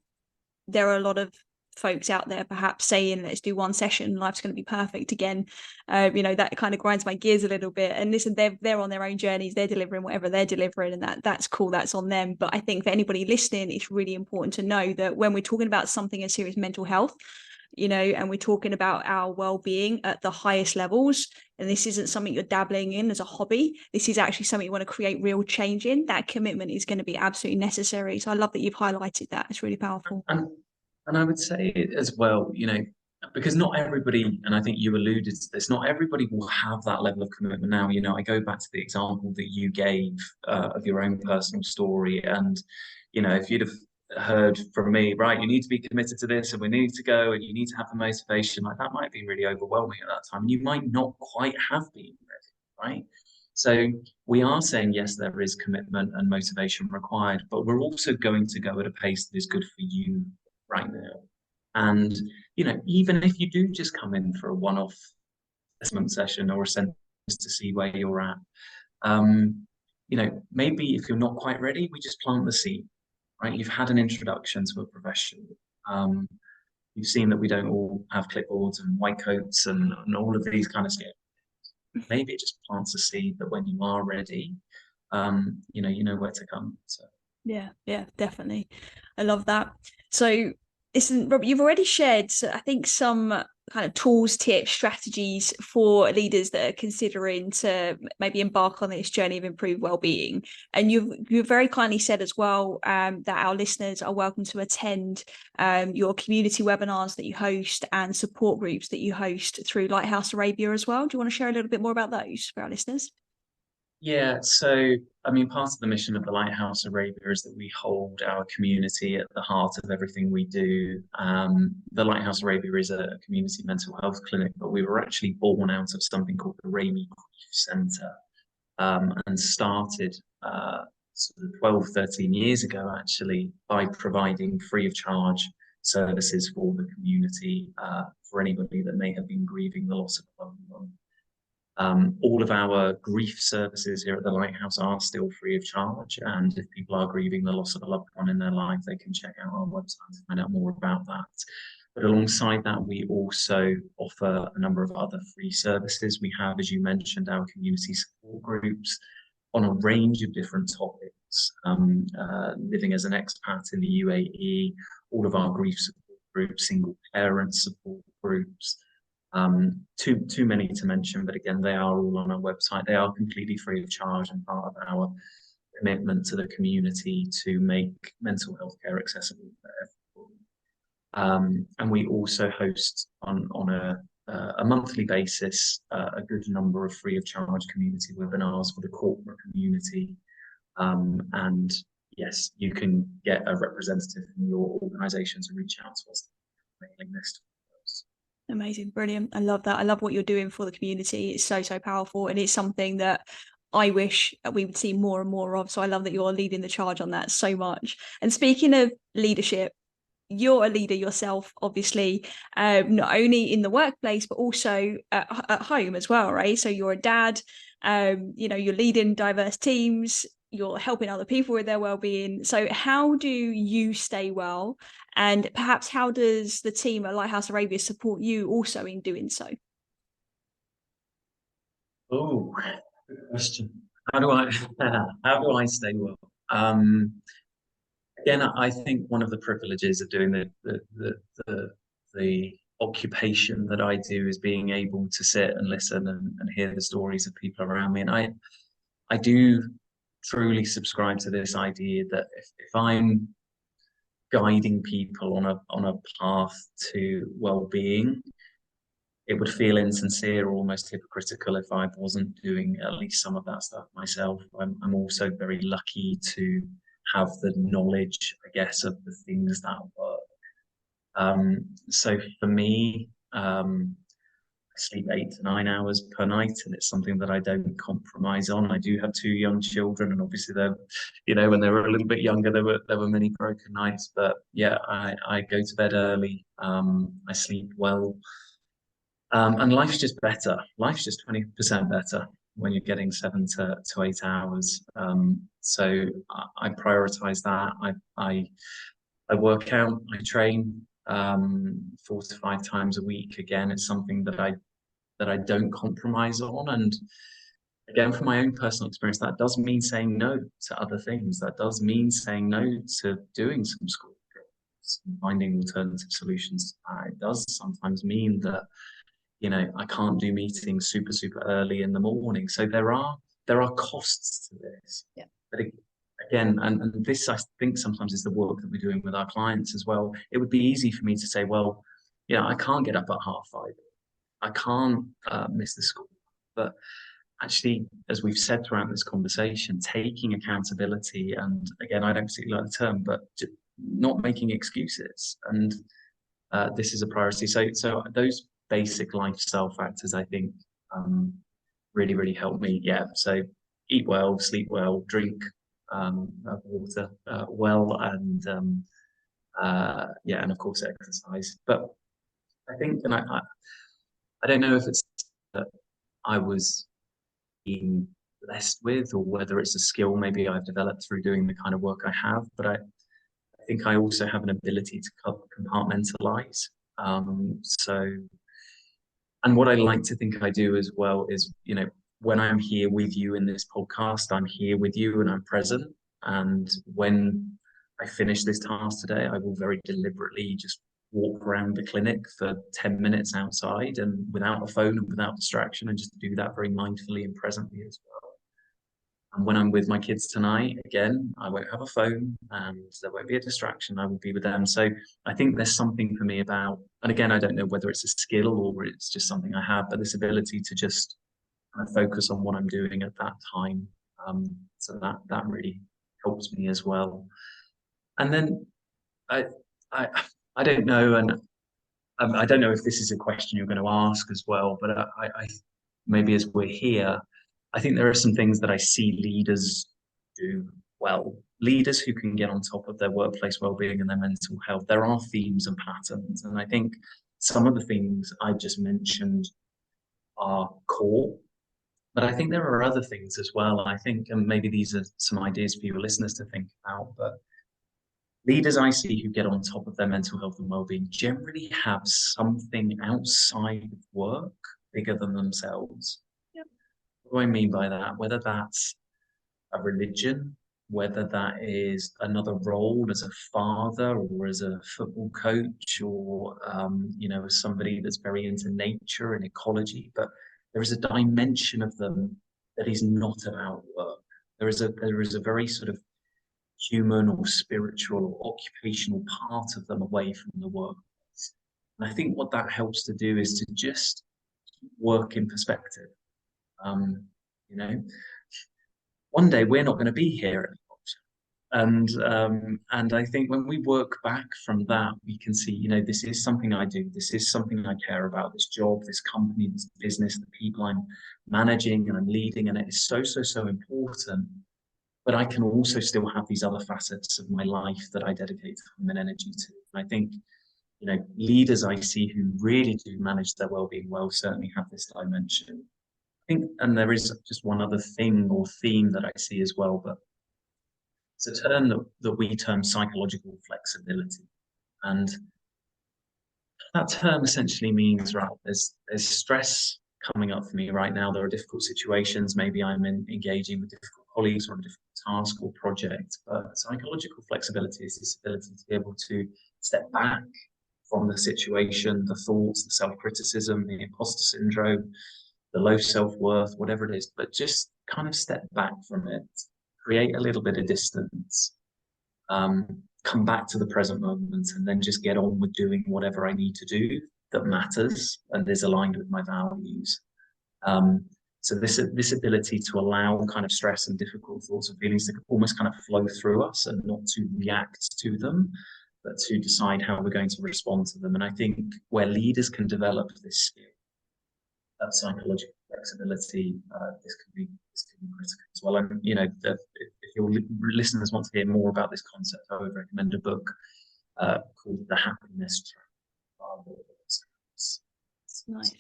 there are a lot of folks out there perhaps saying, let's do one session, life's going to be perfect again. That kind of grinds my gears a little bit. And listen, they're on their own journeys, they're delivering whatever they're delivering, and that's cool, that's on them. But I think for anybody listening, it's really important to know that when we're talking about something as serious mental health, and we're talking about our well-being at the highest levels, and this isn't something you're dabbling in as a hobby, this is actually something you want to create real change in, that commitment is going to be absolutely necessary. So I love that you've highlighted that. It's really powerful. And I would say as well, because not everybody, and I think you alluded to this, not everybody will have that level of commitment now. I go back to the example that you gave of your own personal story. And, if you'd have heard from me, right, you need to be committed to this and we need to go and you need to have the motivation, like that might be really overwhelming at that time. You might not quite have been ready, right? So we are saying, yes, there is commitment and motivation required, but we're also going to go at a pace that is good for you right now. And, even if you do just come in for a one-off assessment session or a sentence to see where you're at, maybe if you're not quite ready, we just plant the seed, right? You've had an introduction to a profession. You've seen that we don't all have clipboards and white coats and all of these kind of stuff. Maybe it just plants a seed that when you are ready, you know where to come. So yeah, definitely. I love that. So listen, Robert, you've already shared, I think, some kind of tools, tips, strategies for leaders that are considering to maybe embark on this journey of improved well-being. And you've very kindly said as well that our listeners are welcome to attend your community webinars that you host and support groups that you host through Lighthouse Arabia as well. Do you want to share a little bit more about those for our listeners? yeah, so part of the mission of the Lighthouse Arabia is that we hold our community at the heart of everything we do. The Lighthouse Arabia is a community mental health clinic, but we were actually born out of something called the Raimi Grief Centre, and started sort of 12, 13 years ago, actually, by providing free of charge services for the community, for anybody that may have been grieving the loss of a loved one. All of our grief services here at the Lighthouse are still free of charge, and if people are grieving the loss of a loved one in their life, they can check out our website to find out more about that. But alongside that, we also offer a number of other free services. We have, as you mentioned, our community support groups on a range of different topics. Living as an expat in the UAE, all of our grief support groups, single parent support groups, too many to mention, but again, they are all on our website. They are completely free of charge and part of our commitment to the community to make mental health care accessible for everyone. And we also host on a monthly basis a good number of free of charge community webinars for the corporate community. And yes, you can get a representative from your organisation to reach out to us on the mailing list. Amazing, brilliant. I love that. I love what you're doing for the community. It's so powerful, and it's something that I wish we would see more and more of. So I love that you're leading the charge on that so much. And speaking of leadership, you're a leader yourself, obviously, not only in the workplace, but also at home as well, right? So you're a dad, you're leading diverse teams, you're helping other people with their well-being. So how do you stay well? And perhaps how does the team at Lighthouse Arabia support you also in doing so? Oh, good question. How do I how do I stay well? Um, Again, I think one of the privileges of doing the occupation that I do is being able to sit and listen and hear the stories of people around me. And I do truly subscribe to this idea that if I'm guiding people on a path to well-being, it would feel insincere or almost hypocritical if I wasn't doing at least some of that stuff myself. I'm also very lucky to have the knowledge, I guess, of the things that work. So for me, I sleep 8 to 9 hours per night, and it's something that I don't compromise on. I do have two young children, and obviously they're, when they were a little bit younger, there were many broken nights. But yeah, I go to bed early. I sleep well. And life's just better. Life's just 20% better when you're getting 7 to 8 hours. So I prioritize that. I work out, I train 4 to 5 times a week. Again, it's something that I don't compromise on. And again, from my own personal experience, that does mean saying no to other things. That does mean saying no to doing some school trips, finding alternative solutions. It does sometimes mean that I can't do meetings super early in the morning. So there are costs to this. Yeah. But again, and this I think sometimes is the work that we're doing with our clients as well. It would be easy for me to say, well, I can't get up at 5:30. I can't miss the school. But actually, as we've said throughout this conversation, taking accountability, and again, I don't particularly like the term, but not making excuses. And this is a priority. So those basic lifestyle factors, I think, really help me. Yeah. So eat well, sleep well, drink water well, and and of course exercise. But I think, and I don't know if it's that I was being blessed with, or whether it's a skill maybe I've developed through doing the kind of work I have. But I think I also have an ability to compartmentalize. And what I like to think I do as well is, when I'm here with you in this podcast, I'm here with you and I'm present. And when I finish this task today, I will very deliberately just walk around the clinic for 10 minutes outside and without a phone and without distraction, and just do that very mindfully and presently as well. And when I'm with my kids tonight, again, I won't have a phone and there won't be a distraction. I will be with them. So I think there's something for me about, and again, I don't know whether it's a skill or it's just something I have, but this ability to just kind of focus on what I'm doing at that time. So that really helps me as well. And then I don't know, and I don't know if this is a question you're going to ask as well, but I maybe as we're here, I think there are some things that I see leaders do well. Leaders who can get on top of their workplace well-being and their mental health. There are themes and patterns, and I think some of the things I just mentioned are core. But I think there are other things as well. I think, and maybe these are some ideas for your listeners to think about, but leaders I see who get on top of their mental health and well-being generally have something outside of work bigger than themselves. What do I mean by that? Whether that's a religion, whether that is another role as a father or as a football coach, or as somebody that's very into nature and ecology, but there is a dimension of them that is not about work. There is a very sort of human or spiritual or occupational part of them away from the workplace. And I think what that helps to do is to just work in perspective. One day we're not going to be here anymore. And I think when we work back from that, we can see, this is something I do, this is something I care about, this job, this company, this business, the people I'm managing and I'm leading, and it is so, so, so important. But I can also still have these other facets of my life that I dedicate time and energy to. And I think, leaders I see who really do manage their well-being well certainly have this dimension. I think, and there is just one other thing or theme that I see as well, but it's a term that we term psychological flexibility. And that term essentially means, right, there's stress coming up for me right now. There are difficult situations. Maybe I'm engaging with difficult colleagues or a difficult task or project. But psychological flexibility is this ability to be able to step back from the situation, the thoughts, the self-criticism, the imposter syndrome, the low self-worth, whatever it is, but just kind of step back from it, create a little bit of distance, come back to the present moment, and then just get on with doing whatever I need to do that matters and is aligned with my values. So this ability to allow kind of stress and difficult thoughts and feelings to almost kind of flow through us and not to react to them, but to decide how we're going to respond to them. And I think where leaders can develop this skill, that psychological flexibility, this can be critical as well. And if your listeners want to hear more about this concept, I would recommend a book called The Happiness Trap. Nice.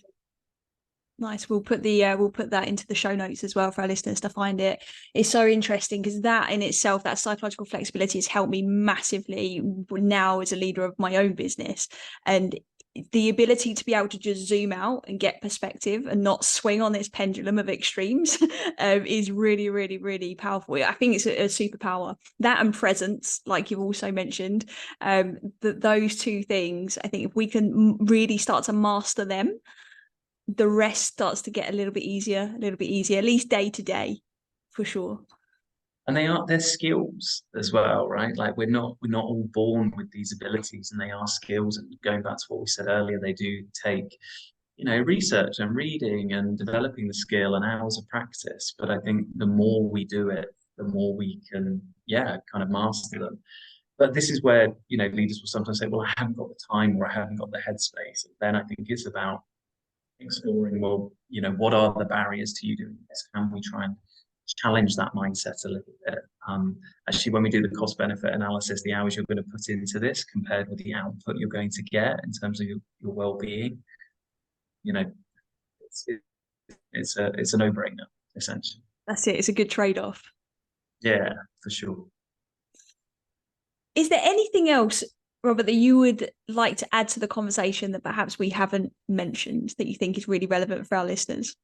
Nice. We'll put that into the show notes as well for our listeners to find it. It's so interesting because that in itself, that psychological flexibility has helped me massively now as a leader of my own business. And the ability to be able to just zoom out and get perspective and not swing on this pendulum of extremes is really, really, really powerful. I think it's a superpower. That and presence, like you've also mentioned, those two things, I think if we can really start to master them, the rest starts to get a little bit easier, at least day to day, for sure. And they're skills as well, right? Like we're not all born with these abilities, and they are skills. And going back to what we said earlier, they do take, research and reading and developing the skill and hours of practice. But I think the more we do it, the more we can, kind of master them. But this is where, leaders will sometimes say, well, I haven't got the time or I haven't got the headspace. And then I think it's about exploring, well, what are the barriers to you doing this? Can we try and challenge that mindset a little bit? Actually, when we do the cost benefit analysis, the hours you're going to put into this compared with the output you're going to get in terms of your well-being, it's a no-brainer, essentially. That's it. It's a good trade-off. Yeah, for sure. Is there anything else, Robert, that you would like to add to the conversation that perhaps we haven't mentioned that you think is really relevant for our listeners?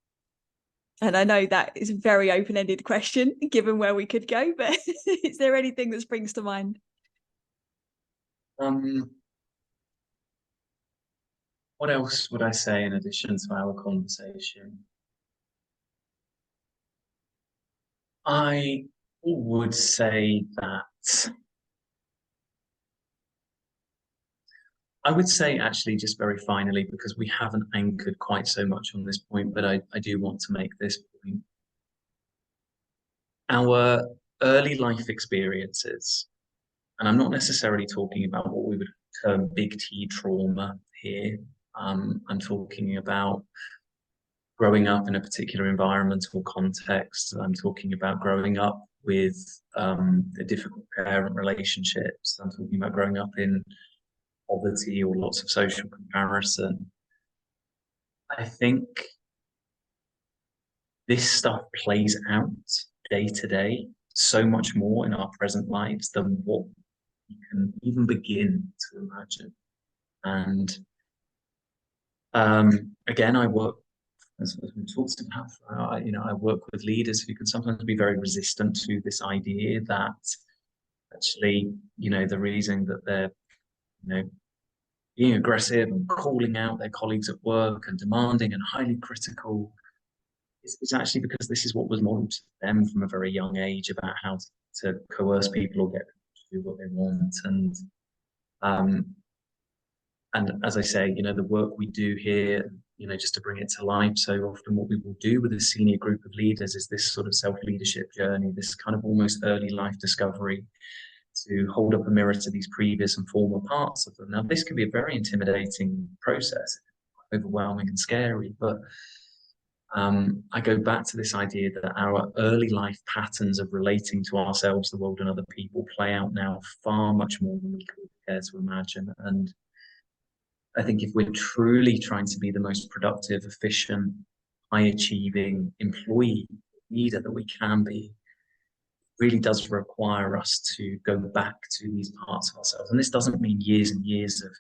And I know that is a very open-ended question, given where we could go, but is there anything that springs to mind? What else would I say in addition to our conversation? I would say that actually, just very finally, because we haven't anchored quite so much on this point, but I do want to make this point. Our early life experiences, and I'm not necessarily talking about what we would term big T trauma here. I'm talking about growing up in a particular environmental context. I'm talking about growing up with a difficult parent relationships. I'm talking about growing up in poverty or lots of social comparison. I think this stuff plays out day to day so much more in our present lives than what we can even begin to imagine. And again, I work, as we talked about, I work with leaders who can sometimes be very resistant to this idea that actually, the reason that they're, being aggressive and calling out their colleagues at work and demanding and highly critical is actually because this is what was modeled to them from a very young age about how to coerce people or get them to do what they want. And as I say, the work we do here, just to bring it to life, so often what we will do with a senior group of leaders is this sort of self-leadership journey, this kind of almost early life discovery, to hold up a mirror to these previous and former parts of them. Now, this can be a very intimidating process, overwhelming and scary, but I go back to this idea that our early life patterns of relating to ourselves, the world, and other people play out now far much more than we could care to imagine. And I think if we're truly trying to be the most productive, efficient, high-achieving employee leader that we can be, it really does require us to go back to these parts of ourselves. And this doesn't mean years and years of,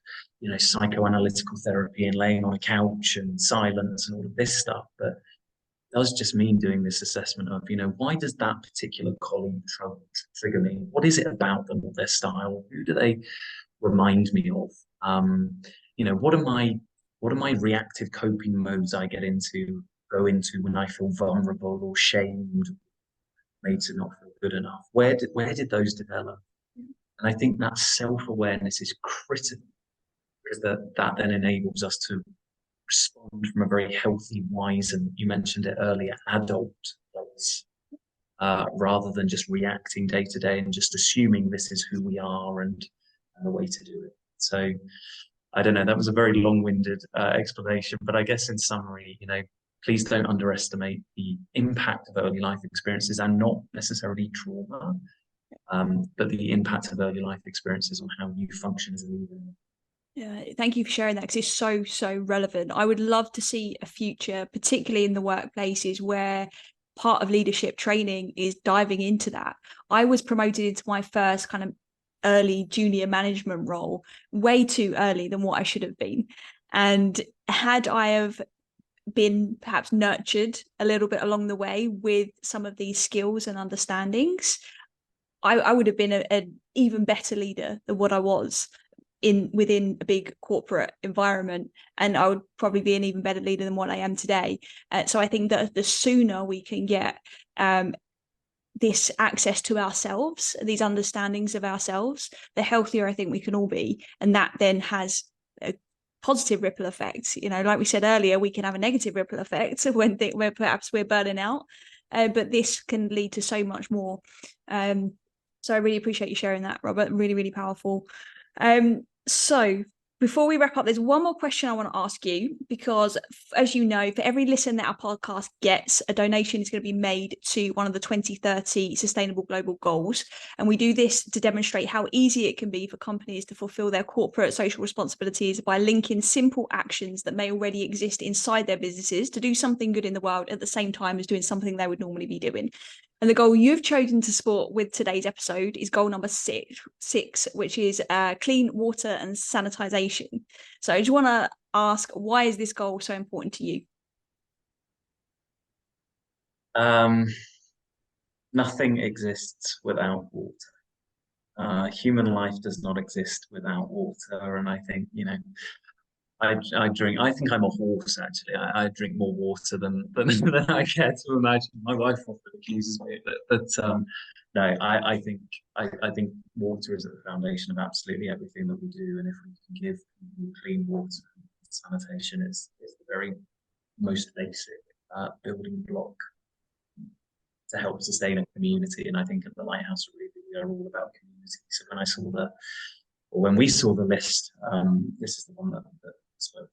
psychoanalytical therapy and laying on a couch and silence and all of this stuff, but it does just mean doing this assessment of, why does that particular colleague trigger me? What is it about them or their style? Who do they remind me of? What are my reactive coping modes I go into when I feel vulnerable or shamed, made to not feel good enough? Where did those develop? And I think that self-awareness is critical, because that then enables us to respond from a very healthy, wise, and you mentioned it earlier, adult place, rather than just reacting day to day and just assuming this is who we are and the way to do it. So I don't know, that was a very long-winded explanation, but I guess in summary, please don't underestimate the impact of early life experiences, and not necessarily trauma, but the impact of early life experiences on how you function as a leader. Yeah, thank you for sharing that, because it's so, so relevant. I would love to see a future, particularly in the workplaces, where part of leadership training is diving into that. I was promoted into my first kind of early junior management role way too early than what I should have been. And had I have been perhaps nurtured a little bit along the way with some of these skills and understandings, I would have been an even better leader than what I was within a big corporate environment, and I would probably be an even better leader than what I am today. So I think that the sooner we can get this access to ourselves, these understandings of ourselves, the healthier I think we can all be. And that then has a positive ripple effect. Like we said earlier, we can have a negative ripple effect when perhaps we're burning out, but this can lead to so much more. So I really appreciate you sharing that, Robert. Really, really powerful. So before we wrap up, there's one more question I want to ask you, because as you know, for every listen that our podcast gets, a donation is going to be made to one of the 2030 Sustainable Global Goals. And we do this to demonstrate how easy it can be for companies to fulfill their corporate social responsibilities by linking simple actions that may already exist inside their businesses to do something good in the world at the same time as doing something they would normally be doing. And the goal you've chosen to support with today's episode is goal number six, which is clean water and sanitization. So I just want to ask, why is this goal so important to you? Nothing exists without water. Human life does not exist without water. And I think, I drink. I think I'm a horse. Actually, I drink more water than I care to imagine. My wife often accuses me of it, but no. I think water is at the foundation of absolutely everything that we do. And if we can give people clean water, sanitation is the very most basic building block to help sustain a community. And I think at the Lighthouse Arabia, we are all about community. So when we saw the list, this is the one that spoke.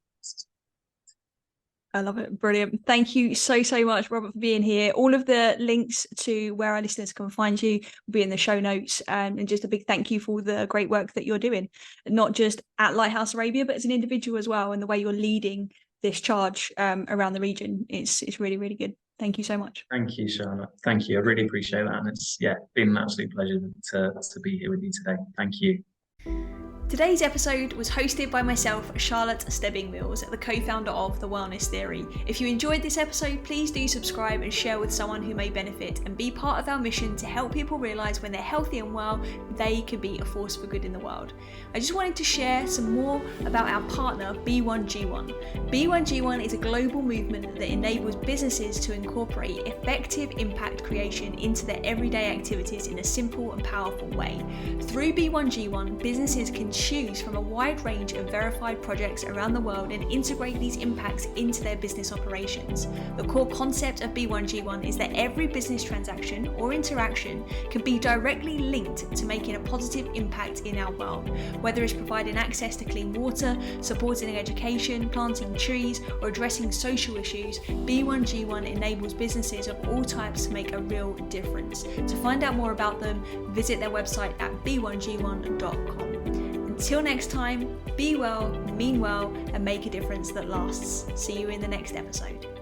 I love it. Brilliant. Thank you so much, Robert, for being here. All of the links to where our listeners can find you will be in the show notes. And just a big thank you for the great work that you're doing, not just at Lighthouse Arabia, but as an individual as well, and the way you're leading this charge around the region. It's really, really good. Thank you so much. Thank you, Charlotte. Thank you. I really appreciate that. And it's been an absolute pleasure to be here with you today. Thank you. Today's episode was hosted by myself, Charlotte Stebbing-Mills, the co-founder of The Wellness Theory. If you enjoyed this episode, please do subscribe and share with someone who may benefit, and be part of our mission to help people realise when they're healthy and well, they can be a force for good in the world. I just wanted to share some more about our partner, B1G1. B1G1 is a global movement that enables businesses to incorporate effective impact creation into their everyday activities in a simple and powerful way. Through B1G1, businesses can choose from a wide range of verified projects around the world and integrate these impacts into their business operations. The core concept of B1G1 is that every business transaction or interaction can be directly linked to making a positive impact in our world, whether it's providing access to clean water, supporting education, planting trees, or addressing social issues. B1G1 enables businesses of all types to make a real difference. To find out more about them, visit their website at b1g1.com. Until next time, be well, mean well, and make a difference that lasts. See you in the next episode.